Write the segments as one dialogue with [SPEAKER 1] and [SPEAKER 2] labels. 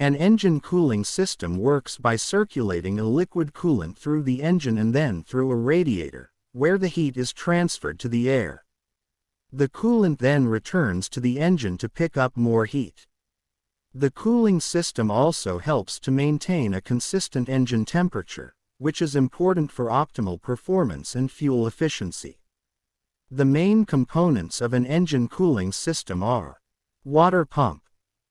[SPEAKER 1] An engine cooling system works by circulating a liquid coolant through the engine and then through a radiator, where the heat is transferred to the air. The coolant then returns to the engine to pick up more heat. The cooling system also helps to maintain a consistent engine temperature, which is important for optimal performance and fuel efficiency. The main components of an engine cooling system are: water pump.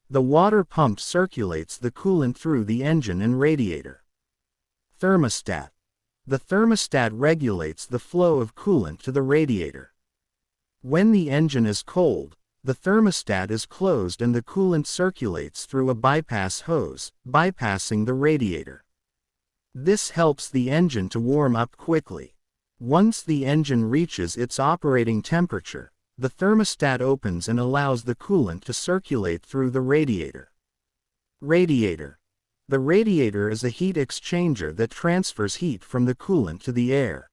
[SPEAKER 1] The water pump circulates the coolant through the engine and radiator. Thermostat. The thermostat regulates the flow of coolant to the radiator. When the engine is cold, the thermostat is closed and the coolant circulates through a bypass hose, bypassing the radiator. This helps the engine to warm up quickly. Once the engine reaches its operating temperature, the thermostat opens and allows the coolant to circulate through the radiator. Radiator. The radiator is a heat exchanger that transfers heat from the coolant to the air.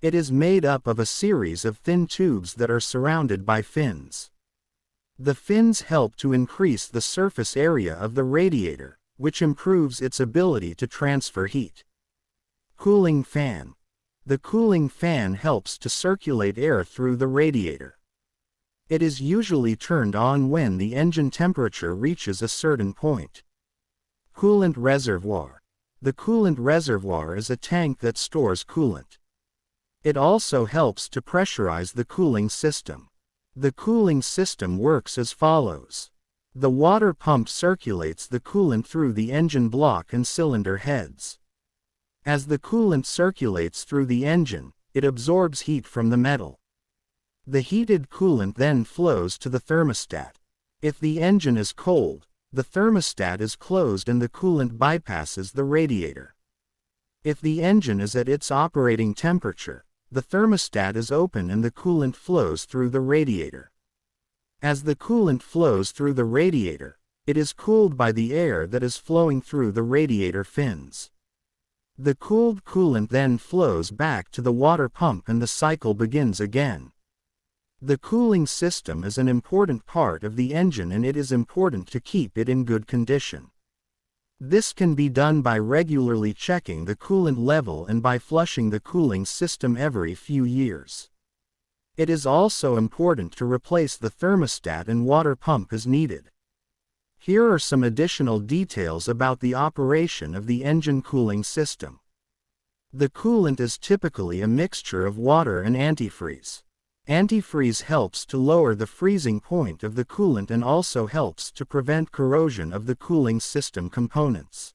[SPEAKER 1] It is made up of a series of thin tubes that are surrounded by fins. The fins help to increase the surface area of the radiator, which improves its ability to transfer heat. Cooling fan. The cooling fan helps to circulate air through the radiator. It is usually turned on when the engine temperature reaches a certain point. Coolant reservoir. The coolant reservoir is a tank that stores coolant. It also helps to pressurize the cooling system. The cooling system works as follows. The water pump circulates the coolant through the engine block and cylinder heads. As the coolant circulates through the engine, it absorbs heat from the metal. The heated coolant then flows to the thermostat. If the engine is cold, the thermostat is closed and the coolant bypasses the radiator. If the engine is at its operating temperature, the thermostat is open and the coolant flows through the radiator. As the coolant flows through the radiator, it is cooled by the air that is flowing through the radiator fins. The cooled coolant then flows back to the water pump and the cycle begins again. The cooling system is an important part of the engine and it is important to keep it in good condition. This can be done by regularly checking the coolant level and by flushing the cooling system every few years. It is also important to replace the thermostat and water pump as needed. Here are some additional details about the operation of the engine cooling system. The coolant is typically a mixture of water and antifreeze. Antifreeze helps to lower the freezing point of the coolant and also helps to prevent corrosion of the cooling system components.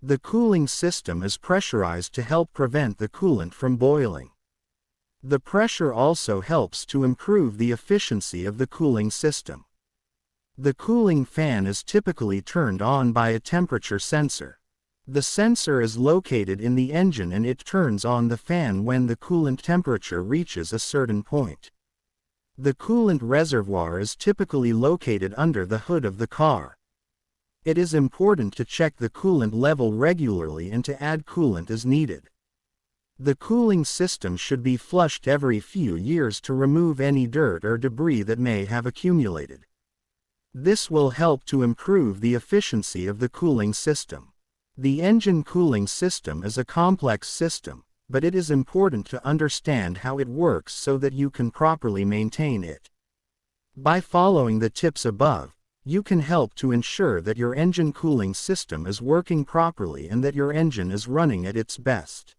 [SPEAKER 1] The cooling system is pressurized to help prevent the coolant from boiling. The pressure also helps to improve the efficiency of the cooling system. The cooling fan is typically turned on by a temperature sensor. The sensor is located in the engine and it turns on the fan when the coolant temperature reaches a certain point. The coolant reservoir is typically located under the hood of the car. It is important to check the coolant level regularly and to add coolant as needed. The cooling system should be flushed every few years to remove any dirt or debris that may have accumulated. This will help to improve the efficiency of the cooling system. The engine cooling system is a complex system, but it is important to understand how it works so that you can properly maintain it. By following the tips above, you can help to ensure that your engine cooling system is working properly and that your engine is running at its best.